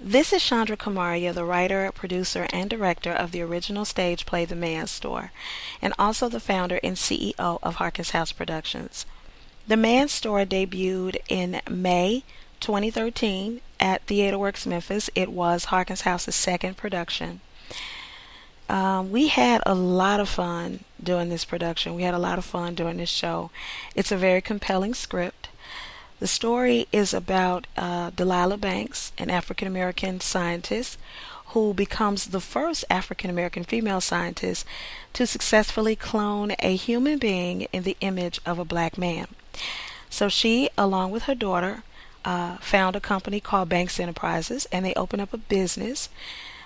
This is Chandra Kamaria, the writer, producer, and director of the original stage play The Man Store, and also the founder and CEO of Harkins House Productions. The Man Store debuted in May 2013 at TheatreWorks Memphis. It was Harkins House's second production. We had a lot of fun doing this production. We had a lot of fun doing this show. It's a very compelling script. The story is about Delilah Banks, an African American scientist who becomes the first African American female scientist to successfully clone a human being in the image of a black man. So she, along with her daughter, found a company called Banks Enterprises, and they opened up a business,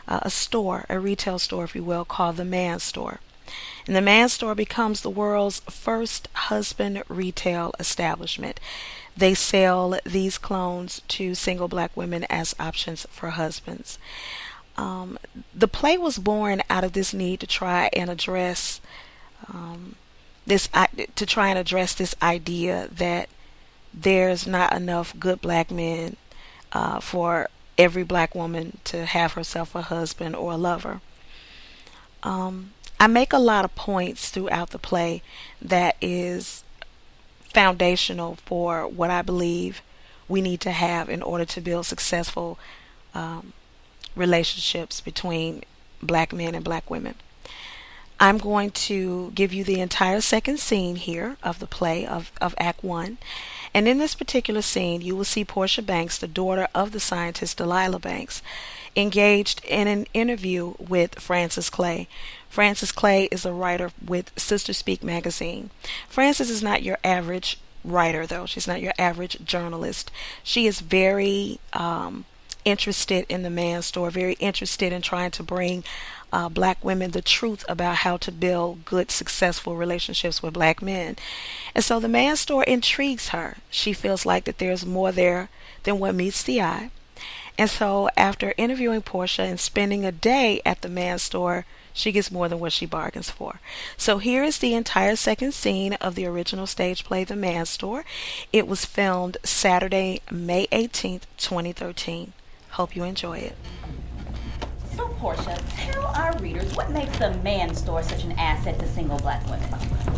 a store, a retail store, if you will, called the Man Store. And the Man Store becomes the world's first husband retail establishment. They sell these clones to single black women as options for husbands. The play was born out of this need to try and address this idea that there's not enough good black men for every black woman to have herself a husband or a lover. I make a lot of points throughout the play that is foundational for what I believe we need to have in order to build successful relationships between black men and black women. I'm going to give you the entire second scene here of the play of Act 1. And in this particular scene, you will see Porsha Banks, the daughter of the scientist Delilah Banks, engaged in an interview with Frances Clay. Frances Clay is a writer with Sister Speak magazine. Frances is not your average writer, though. She's not your average journalist. She is very interested in the Man Store, very interested in trying to bring black women the truth about how to build good, successful relationships with black men. And so the Man Store intrigues her. She feels like that there's more there than what meets the eye. And so after interviewing Porsha and spending a day at the Man Store, she gets more than what she bargains for. So here is the entire second scene of the original stage play, The Man Store. It was filmed Saturday, May 18th, 2013. Hope you enjoy it. So, Porsha, tell our readers what makes the Man Store such an asset to single black women.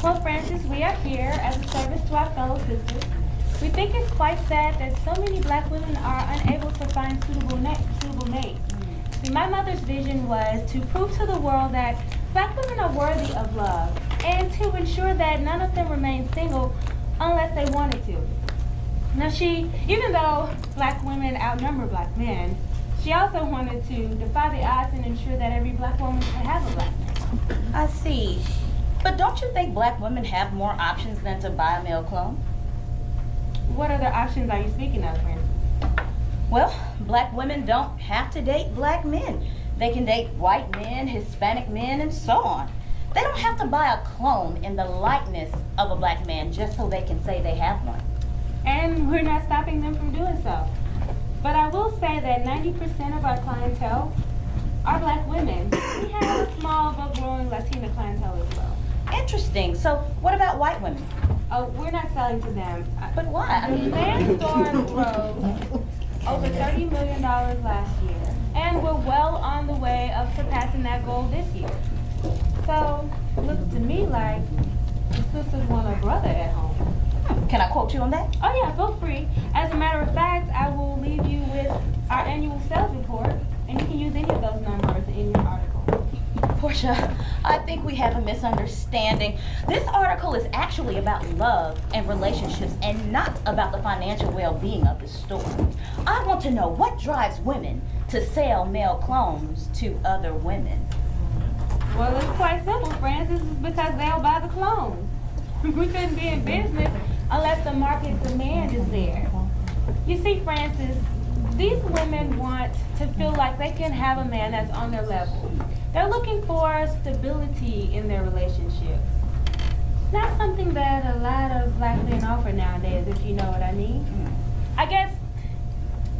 Well, Francis, we are here as a service to our fellow sisters. We think it's quite sad that so many black women are unable to find suitable mates. See, my mother's vision was to prove to the world that black women are worthy of love and to ensure that none of them remain single unless they wanted to. Now, even though black women outnumber black men, she also wanted to defy the odds and ensure that every black woman could have a black man. I see. But don't you think black women have more options than to buy a male clone? What other options are you speaking of, Francis? Well, black women don't have to date black men. They can date white men, Hispanic men, and so on. They don't have to buy a clone in the likeness of a black man just so they can say they have one. And we're not stopping them from doing so. But I will say that 90% of our clientele are black women. We have a small but growing Latina clientele as well. Interesting. So what about white women? Oh, we're not selling to them. But why? The Man Store rose over $30 million last year, and we're well on the way of surpassing that goal this year. So it looks to me like the sisters want a brother at home. Can I quote you on that? Oh yeah, feel free. As a matter of fact, I will leave you with our annual sales report, and you can use any of those numbers in your article. Porsha, I think we have a misunderstanding. This article is actually about love and relationships and not about the financial well-being of the store. I want to know what drives women to sell male clones to other women. Well, it's quite simple, Francis. It's because they'll buy the clones. We couldn't be in business unless the market demand is there. You see, Francis, these women want to feel like they can have a man that's on their level. They're looking for stability in their relationships. Not something that a lot of black men offer nowadays, if you know what I mean. I guess,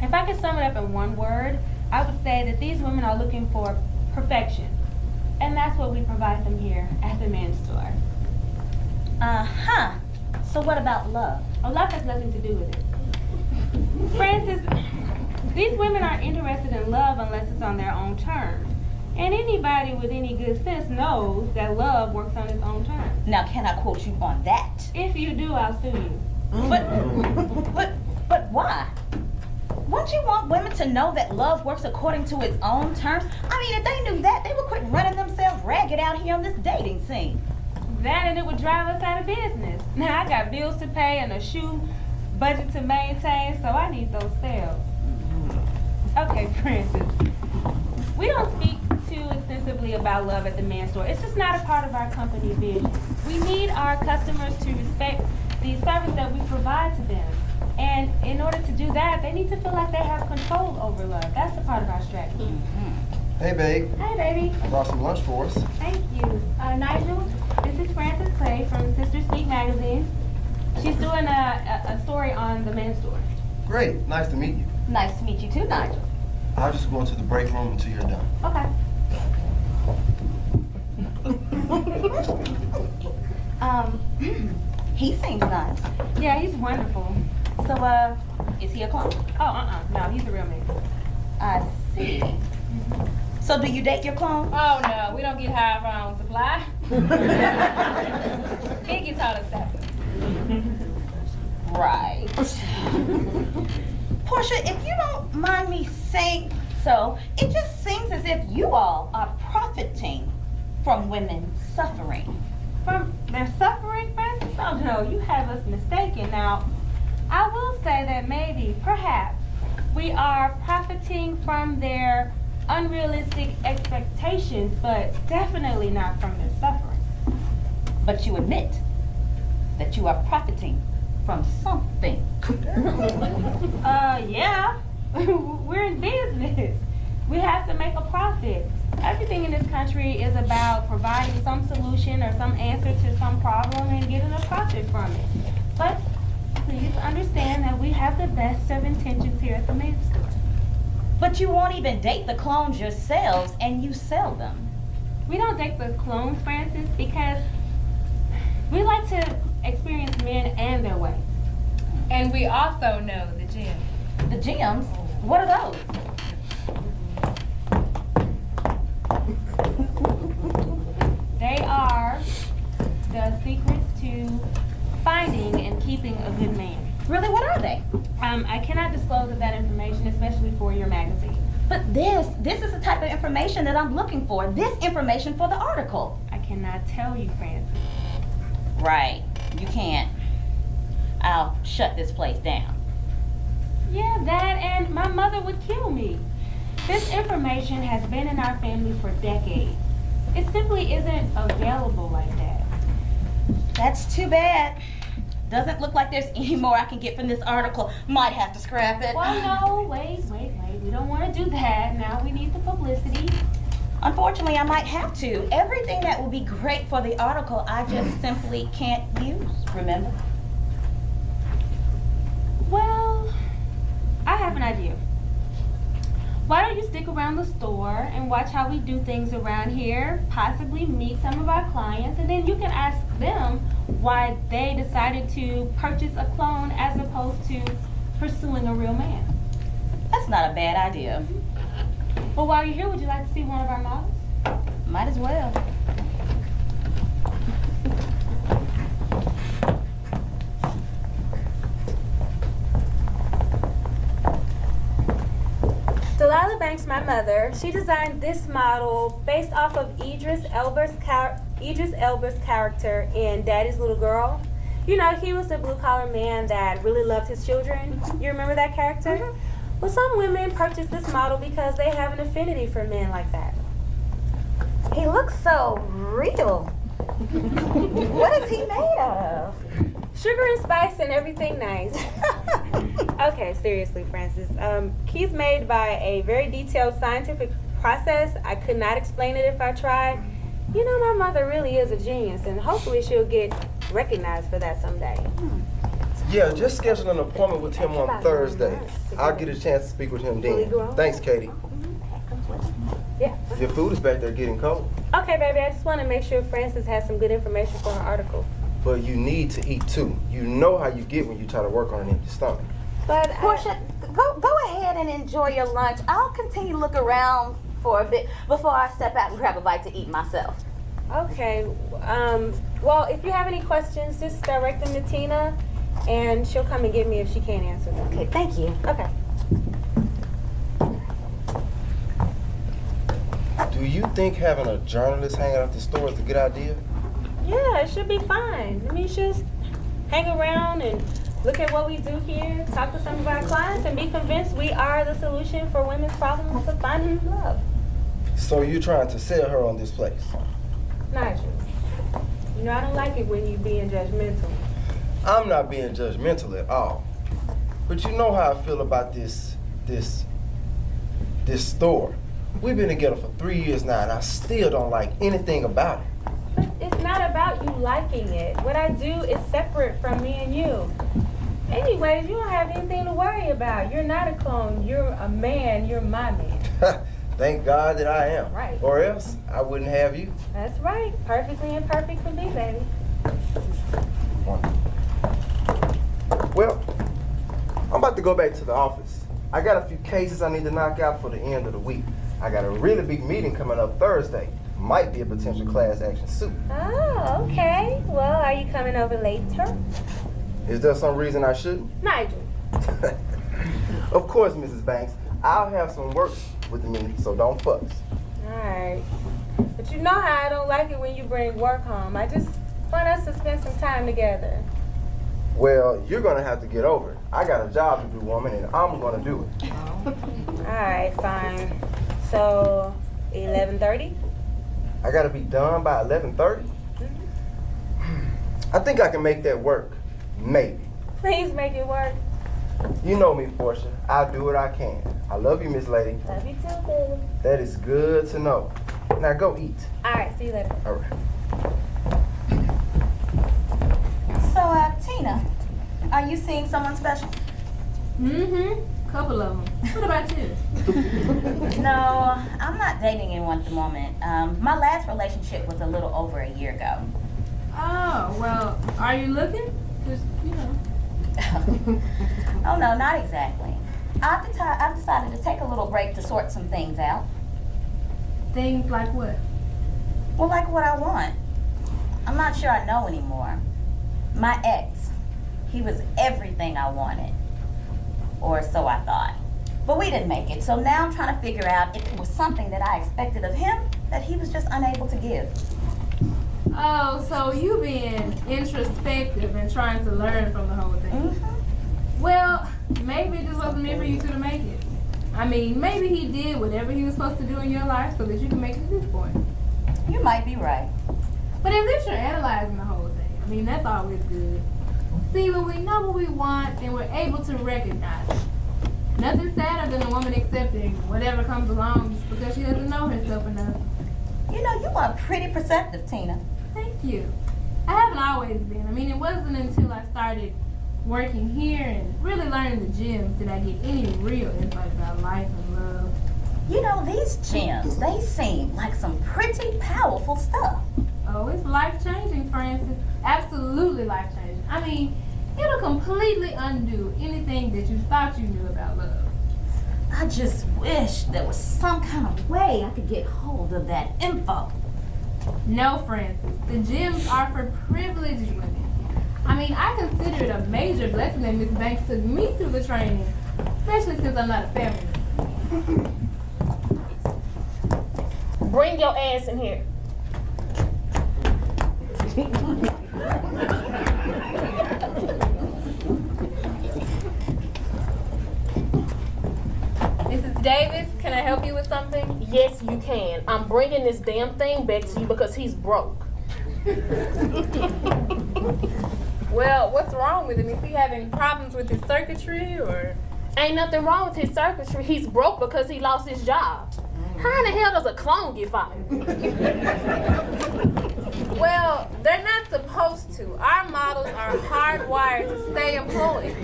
if I could sum it up in one word, I would say that these women are looking for perfection. And that's what we provide them here at the Man Store. Uh-huh. So what about love? Oh, love has nothing to do with it. Francis, These women aren't interested in love unless it's on their own terms. And anybody with any good sense knows that love works on its own terms. Now, can I quote you on that? If you do, I'll sue you. But why? Wouldn't you want women to know that love works according to its own terms? I mean, if they knew that, they would quit running themselves ragged out here on this dating scene. That and it would drive us out of business. Now, I got bills to pay and a shoe budget to maintain, so I need those sales. Okay, Francis. We don't speak too extensively about love at the men's store. It's just not a part of our company vision. We need our customers to respect the service that we provide to them. And in order to do that, they need to feel like they have control over love. That's a part of our strategy. Hey, babe. Hi, baby. I brought some lunch for us. Thank you. Nigel, this is Frances Clay from Sister Speak magazine. She's doing a story on the men's store. Great. Nice to meet you. Nice to meet you too, Nigel. I'll just go into the break room until you're done. Okay. He seems nice. Yeah, he's wonderful. So, is he a clone? Oh, no, he's a real man. I see. So, do you date your clone? Oh, no, we don't get high of our own supply. He gets all the stuff. Right. Porsha, if you don't mind me saying so, it just seems as if you all are profiting from women suffering. From their suffering, Francis? Oh, no, you have us mistaken. Now, I will say that maybe, perhaps, we are profiting from their unrealistic expectations, but definitely not from their suffering. But you admit that you are profiting from something. Yeah. We're in business. We have to make a profit. Everything in this country is about providing some solution or some answer to some problem and getting a profit from it. But please understand that we have the best of intentions here at the men's store. But you won't even date the clones yourselves, and you sell them. We don't date the clones, Francis, because we like to experience men and their ways. And we also know the gems. The gems? What are those? They are the secrets to finding and keeping a good man. Really, what are they? I cannot disclose that information, especially for your magazine. But this is the type of information that I'm looking for. This information for the article. I cannot tell you, Francis. Right. You can't. I'll shut this place down. Yeah, that and my mother would kill me. This information has been in our family for decades. It simply isn't available like that. That's too bad. Doesn't look like there's any more I can get from this article. Might have to scrap it. Well, no, wait. We don't want to do that. Now we need the publicity. Unfortunately, I might have to. Everything that would be great for the article, I just simply can't use, remember? Well, I have an idea. Why don't you stick around the store and watch how we do things around here, possibly meet some of our clients, and then you can ask them why they decided to purchase a clone as opposed to pursuing a real man. That's not a bad idea. Well, while you're here, would you like to see one of our models? Might as well. Delilah Banks, my mother, she designed this model based off of Idris Elba's character in Daddy's Little Girl. You know, he was the blue-collar man that really loved his children. You remember that character? Mm-hmm. Well, some women purchase this model because they have an affinity for men like that. He looks so real. What is he made out of? Sugar and spice and everything nice. Okay, seriously, Francis. He's made by a very detailed scientific process. I could not explain it if I tried. You know, my mother really is a genius, and hopefully she'll get recognized for that someday. Yeah, just schedule an appointment with him on Thursday. I'll get a chance to speak with him then. Thanks, Katie. Yeah. Your food is back there getting cold. Okay, baby, I just want to make sure Frances has some good information for her article. But you need to eat too. You know how you get when you try to work on an empty stomach. But Porsha, go ahead and enjoy your lunch. I'll continue to look around for a bit before I step out and grab a bite to eat myself. Okay. Well, if you have any questions, just direct them to Tina, and she'll come and get me if she can't answer them. Okay, thank you. Okay. Do you think having a journalist hang out at the store is a good idea? Yeah, it should be fine. I mean, just hang around and look at what we do here, talk to some of our clients, and be convinced we are the solution for women's problems of finding love. So you're trying to sell her on this place? Nigel, you know I don't like it when you being judgmental. I'm not being judgmental at all. But you know how I feel about this store. We've been together for 3 years now, and I still don't like anything about it. But it's not about you liking it. What I do is separate from me and you. Anyways, you don't have anything to worry about. You're not a clone. You're a man. You're my man. Thank God that I am. Right. Or else I wouldn't have you. That's right. Perfectly imperfect for me, baby. Well, I'm about to go back to the office. I got a few cases I need to knock out for the end of the week. I got a really big meeting coming up Thursday. Might be a potential class action suit. Oh, okay. Well, are you coming over later? Is there some reason I shouldn't? Nigel. Of course, Mrs. Banks. I'll have some work with me, so don't fuss. Alright. But you know how I don't like it when you bring work home. I just want us to spend some time together. Well, you're gonna have to get over it. I got a job to do, woman, and I'm gonna do it. Alright, fine. So, 11:30? I gotta be done by 11:30? I think I can make that work. Maybe. Please make it work. You know me, Porsha. I'll do what I can. I love you, Miss Lady. Love you too, baby. That is good to know. Now go eat. Alright, see you later. All right. So, Tina, are you seeing someone special? Couple of them. What about you? No, I'm not dating anyone at the moment. My last relationship was a little over a year ago. Oh, well, are you looking? Just, you know. Oh, no, not exactly. I've decided to take a little break to sort some things out. Things like what? Well, like what I want. I'm not sure I know anymore. My ex, he was everything I wanted. Or so I thought. But we didn't make it, so now I'm trying to figure out if it was something that I expected of him that he was just unable to give. Oh, so you being introspective and trying to learn from the whole thing. Mm-hmm. Well, maybe it just wasn't meant for you two to make it. I mean, maybe he did whatever he was supposed to do in your life so that you can make it to this point. You might be right. But at least you're analyzing the whole thing. I mean, that's always good. See, when we know what we want and we're able to recognize it. Nothing sadder than a woman accepting whatever comes along just because she doesn't know herself enough. You know, you are pretty perceptive, Tina. Thank you. I haven't always been. I mean, it wasn't until I started working here and really learning the gyms did I get any real insight about life and love. You know, these gyms, they seem like some pretty powerful stuff. Oh, it's life-changing, Francis. Absolutely life-changing. I mean, it'll completely undo anything that you thought you knew about love. I just wish there was some kind of way I could get hold of that info. No, Francis. The gyms are for privileged women. I mean, I consider it a major blessing that Miss Banks took me through the training, especially since I'm not a feminist. Bring your ass in here. Mrs. Davis, can I help you with something? Yes, you can. I'm bringing this damn thing back to you because he's broke. Well, what's wrong with him? Is he having problems with his circuitry or? Ain't nothing wrong with his circuitry. He's broke because he lost his job. How in the hell does a clone get fired? Well, they're not supposed to. Our models are hardwired to stay employed.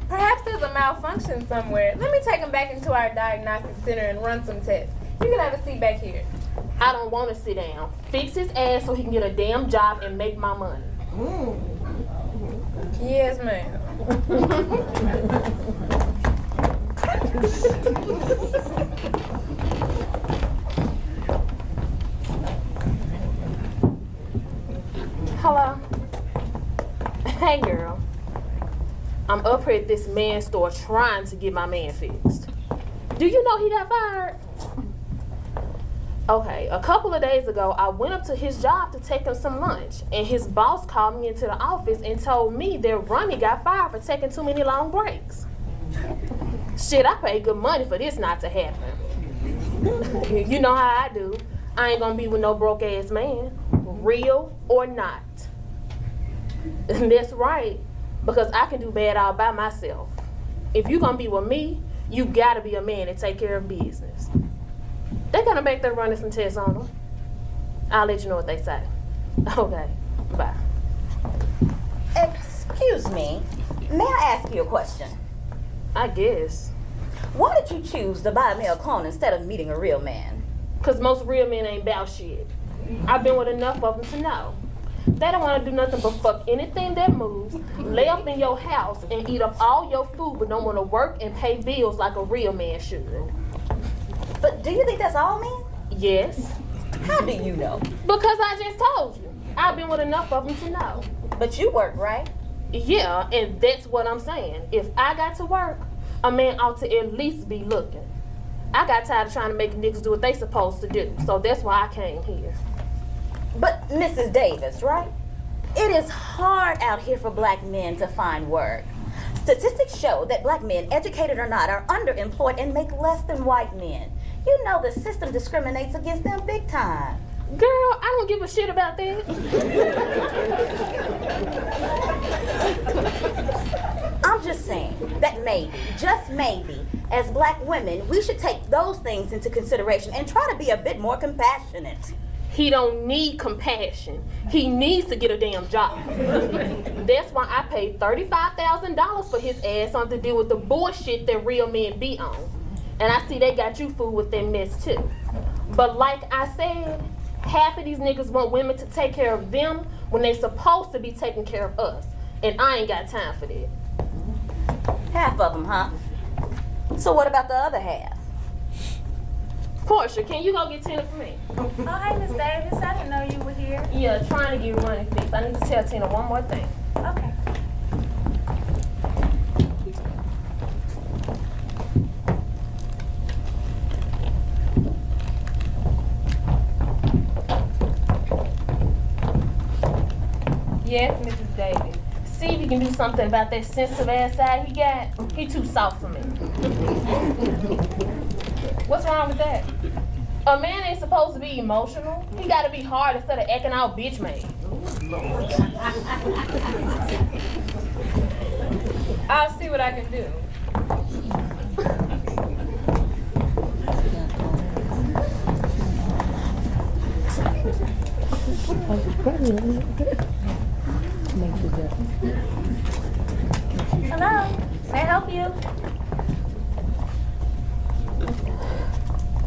Perhaps there's a malfunction somewhere. Let me take him back into our diagnostic center and run some tests. You can have a seat back here. I don't want to sit down. Fix his ass so he can get a damn job and make my money. Yes, ma'am. Hello? Hey, girl. I'm up here at this man's store trying to get my man fixed. Do you know he got fired? Okay, a couple of days ago, I went up to his job to take him some lunch, and his boss called me into the office and told me that Ronnie got fired for taking too many long breaks. Shit, I paid good money for this not to happen. You know how I do. I ain't gonna be with no broke ass man, real or not. And that's right, because I can do bad all by myself. If you gonna be with me, you gotta be a man and take care of business. They're gonna make them run some tests on them. I'll let you know what they say. Okay, bye. Excuse me, may I ask you a question? I guess. Why did you choose to buy a male clone instead of meeting a real man? Cause most real men ain't bout shit. I've been with enough of them to know. They don't wanna do nothing but fuck anything that moves, lay up in your house and eat up all your food, but don't wanna work and pay bills like a real man should. But do you think that's all men? Yes. How do you know? Because I just told you. I've been with enough of them to know. But you work, right? Yeah, and that's what I'm saying. If I got to work, a man ought to at least be looking. I got tired of trying to make niggas do what they supposed to do, so that's why I came here. But Mrs. Davis, right? It is hard out here for black men to find work. Statistics show that black men, educated or not, are underemployed and make less than white men. You know the system discriminates against them big time. Girl, I don't give a shit about that. I'm just saying that maybe, just maybe, as black women, we should take those things into consideration and try to be a bit more compassionate. He don't need compassion. He needs to get a damn job. That's why I paid $35,000 for his ass on to deal with the bullshit that real men be on. And I see they got you fooled with their mess too. But like I said, half of these niggas want women to take care of them when they supposed to be taking care of us. And I ain't got time for that. Half of them, huh? So what about the other half? Porsha, can you go get Tina for me? Oh, hey, Miss Davis. I didn't know you were here. Yeah, trying to get Ronnie fixed. I need to tell Tina one more thing. Okay. Yes, Mrs. Davis. See if you can do something about that sensitive ass side he got. He too soft for me. What's wrong with that? A man ain't supposed to be emotional. He gotta be hard instead of acting out bitch made. I'll see what I can do. Hello, may I help you?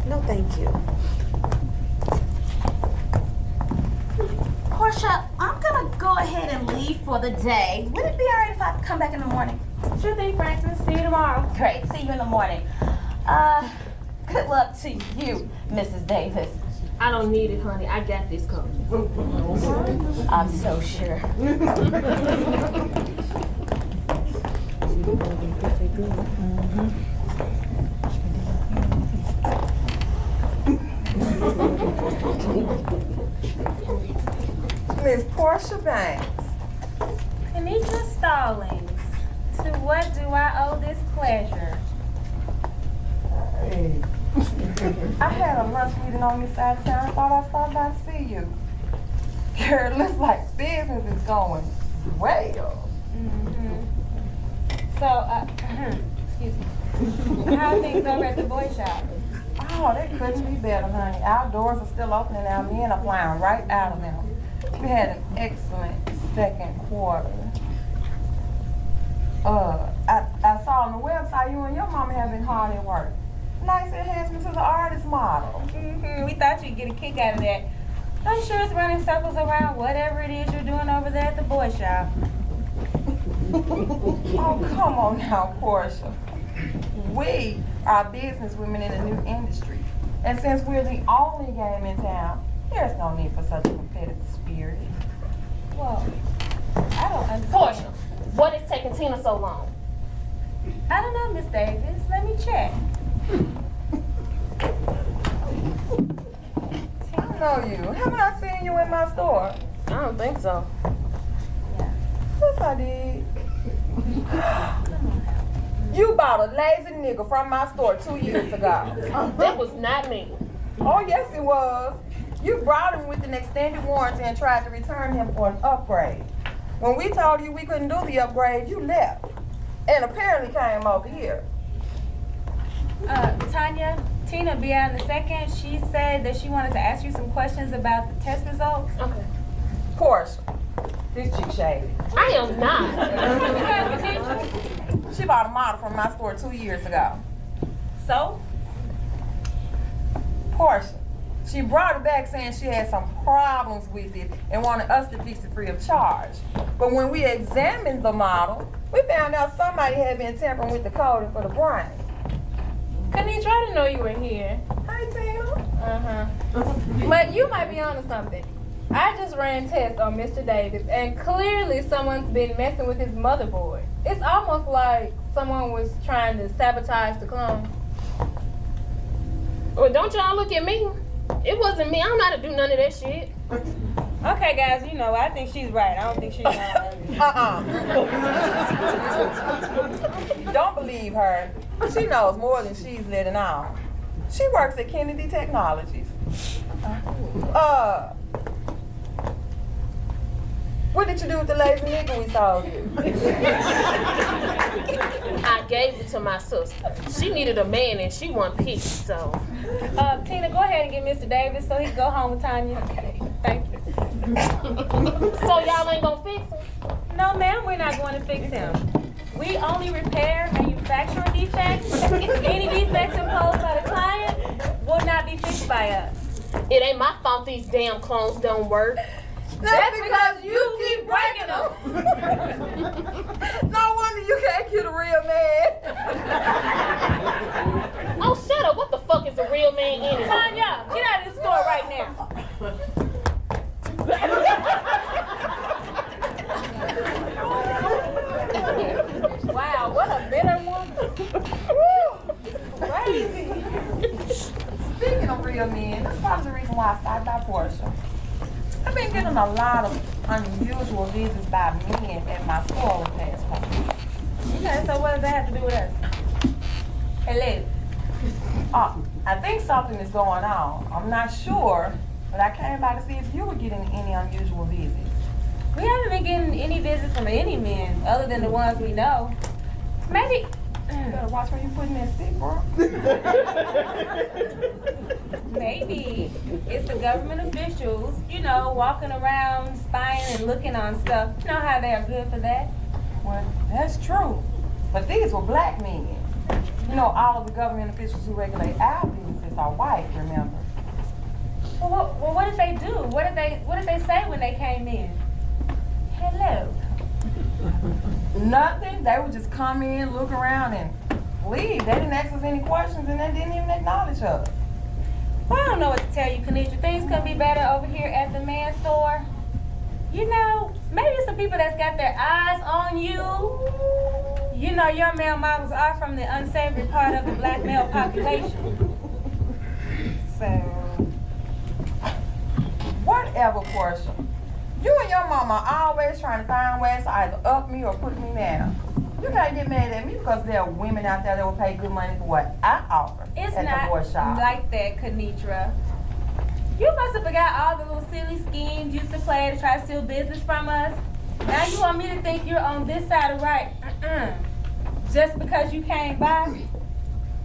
No, thank you. Porsha, I'm gonna go ahead and leave for the day. Would it be all right if I come back in the morning? Sure thing, Francis. See you tomorrow. Great, see you in the morning. Good luck to you, Mrs. Davis. I don't need it, honey. I got this coming. I'm so sure. Miss Porsha Banks. Kenitra Stallings, to what do I owe this pleasure? Hey. I had a lunch meeting on this side of town. I thought I'd stop by to see you. Girl, looks like business is going well. So, excuse me. How are things over at the boy shop? Oh, they couldn't be better, honey. Our doors are still open and our men are flying right out of them. We had an excellent second quarter. I saw on the website you and your mama have been hard at work. Nice enhancement to the artist model. We thought you'd get a kick out of that. I'm sure it's running circles around whatever it is you're doing over there at the boy shop. Oh, come on now, Porsha. We are business women in a new industry. And since we're the only game in town, there's no need for such a competitive spirit. Well, I don't understand. Porsha, what is taking Tina so long? I don't know, Miss Davis. Let me check. I know you. Haven't I seen you in my store? I don't think so. Yes, I did. You bought a lazy nigga from my store 2 years ago. That was not me. Oh, yes, it was. You brought him with an extended warranty and tried to return him for an upgrade. When we told you we couldn't do the upgrade, you left. And apparently came over here. Tanya, Tina be out in a second. She said that she wanted to ask you some questions about the test results. Okay. Porsha, this chick shady. I am not. She bought a model from my store 2 years ago. So? Porsha, she brought it back saying she had some problems with it and wanted us to fix it free of charge. But when we examined the model, we found out somebody had been tampering with the coating for the brain. Kanitra, I didn't know you were here. Hey, Tina. But you might be onto something. I just ran tests on Mr. Davis, and clearly someone's been messing with his motherboard. It's almost like someone was trying to sabotage the clone. Well, don't y'all look at me. It wasn't me. I don't know how to do none of that shit. Okay, guys, you know, I think she's right. I don't think she's right. Don't believe her. She knows more than she's letting on. She works at Kennedy Technologies. What did you do with the lazy nigga we sold you? I gave it to my sister. She needed a man and she wasn't picky, so. Tina, go ahead and get Mr. Davis so he can go home with Tanya. Okay, thank you. So y'all ain't gonna fix him? No, ma'am, we're not going to fix him. We only repair manufacturing defects. Any defects imposed by the client will not be fixed by us. It ain't my fault these damn clones don't work. That's because you keep breaking them. No wonder you can't get a real man. Oh, shut up. What the fuck is a real man anyway? Tanya, get out of the store right now. Wow, what a bitter woman. Crazy. Speaking of real men, that's probably the reason why I started by Porsha. I've been getting a lot of unusual visits by men at my store over the past couple weeks. Okay, so what does that have to do with us? Hello. I think something is going on. I'm not sure, but I came by to see if you were getting any unusual visits. We haven't been getting any visits from any men other than the ones we know. Maybe. You better watch where you putting that stick, bro. Maybe it's the government officials, you know, walking around spying and looking on stuff. You know how they are good for that? Well, that's true. But these were black men. You know, all of the government officials who regulate our businesses are white, remember? Well, what did they do? What did they say when they came in? Hello. Nothing. They would just come in, look around, and leave. They didn't ask us any questions, and they didn't even acknowledge us. Well, I don't know what to tell you, Kanitra. Things could be better over here at the man store. You know, maybe some people that's got their eyes on you. You know, your male models are from the unsavory part of the black male population. So, whatever, Porsha. You and your mama are always trying to find ways to either up me or put me down. You can't get mad at me because there are women out there that will pay good money for what I offer It's at the boy shop. not like that, Kanitra. You must have forgot all the little silly schemes you used to play to try to steal business from us. Now you want me to think you're on this side of right. Just because you came by?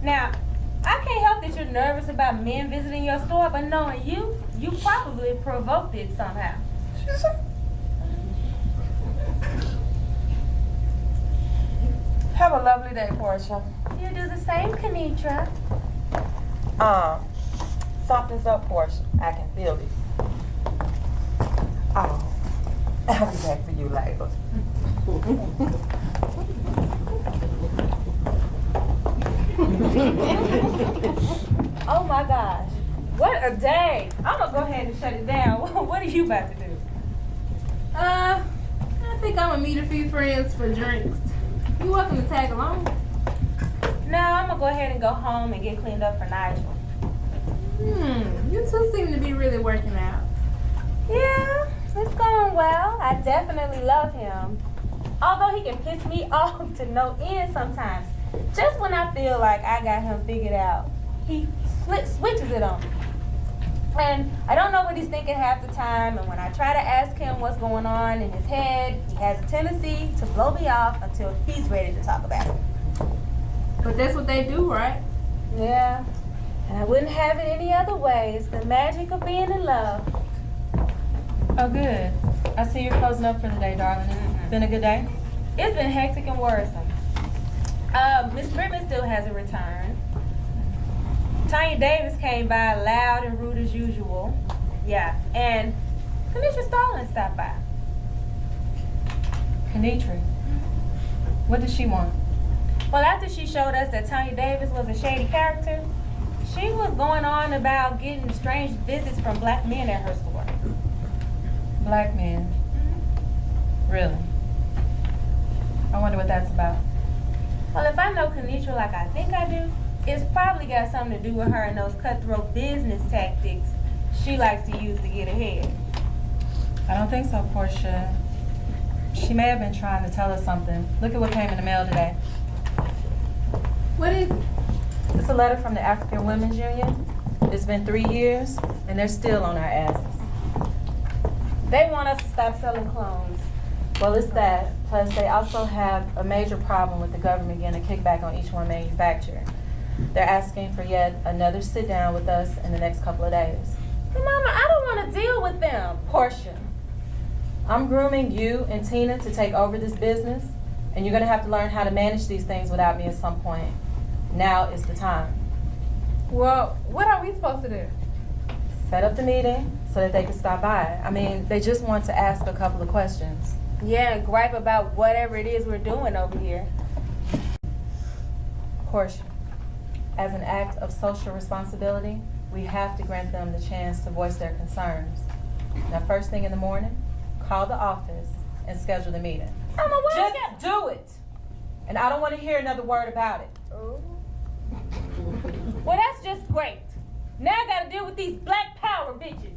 Now, I can't help that you're nervous about men visiting your store, but knowing you probably provoked it somehow. Have a lovely day, Porsha. You do the same, Kanitra. Something's up, Porsha. I can feel it. Oh, I'll be back for you later. Oh my gosh. What a day. I'm gonna go ahead and shut it down. What are you about to do? I think I'm gonna meet a few friends for drinks. You welcome to tag along. No, I'm gonna go ahead and go home and get cleaned up for Nigel. You two seem to be really working out. Yeah, it's going well. I definitely love him. Although he can piss me off to no end sometimes. Just when I feel like I got him figured out, he switches it on me. And I don't know what he's thinking half the time, and when I try to ask him what's going on in his head, he has a tendency to blow me off until he's ready to talk about it. But that's what they do, right? Yeah, and I wouldn't have it any other way. It's the magic of being in love. Oh, good. I see you're closing up for the day, darling. It's been a good day? It's been hectic and worrisome. Miss Brittman still hasn't returned. Tanya Davis came by loud and rude as usual. Yeah, and Kanisha Stalin stopped by. Kanitri. What did she want? Well, after she showed us that Tanya Davis was a shady character, she was going on about getting strange visits from black men at her store. Black men? Really? I wonder what that's about. Well, if I know Kanitra like I think I do, it's probably got something to do with her and those cutthroat business tactics she likes to use to get ahead. I don't think so, Porsha. She may have been trying to tell us something. Look at what came in the mail today. What is it? It's a letter from the African Women's Union. It's been 3 years, and they're still on our asses. They want us to stop selling clones. Well, it's that. Plus, they also have a major problem with the government getting a kickback on each one manufacturer. They're asking for yet another sit down with us in the next couple of days. Hey, Mama, I don't want to deal with them. Porsha, I'm grooming you and Tina to take over this business, and you're going to have to learn how to manage these things without me at some point. Now is the time. Well, what are we supposed to do? Set up the meeting so that they can stop by. I mean, they just want to ask a couple of questions. Yeah, and gripe about whatever it is we're doing over here. Porsha, as an act of social responsibility, we have to grant them the chance to voice their concerns. Now, first thing in the morning, call the office and schedule the meeting. Just do it! And I don't want to hear another word about it. Well, that's just great. Now I gotta deal with these black power bitches.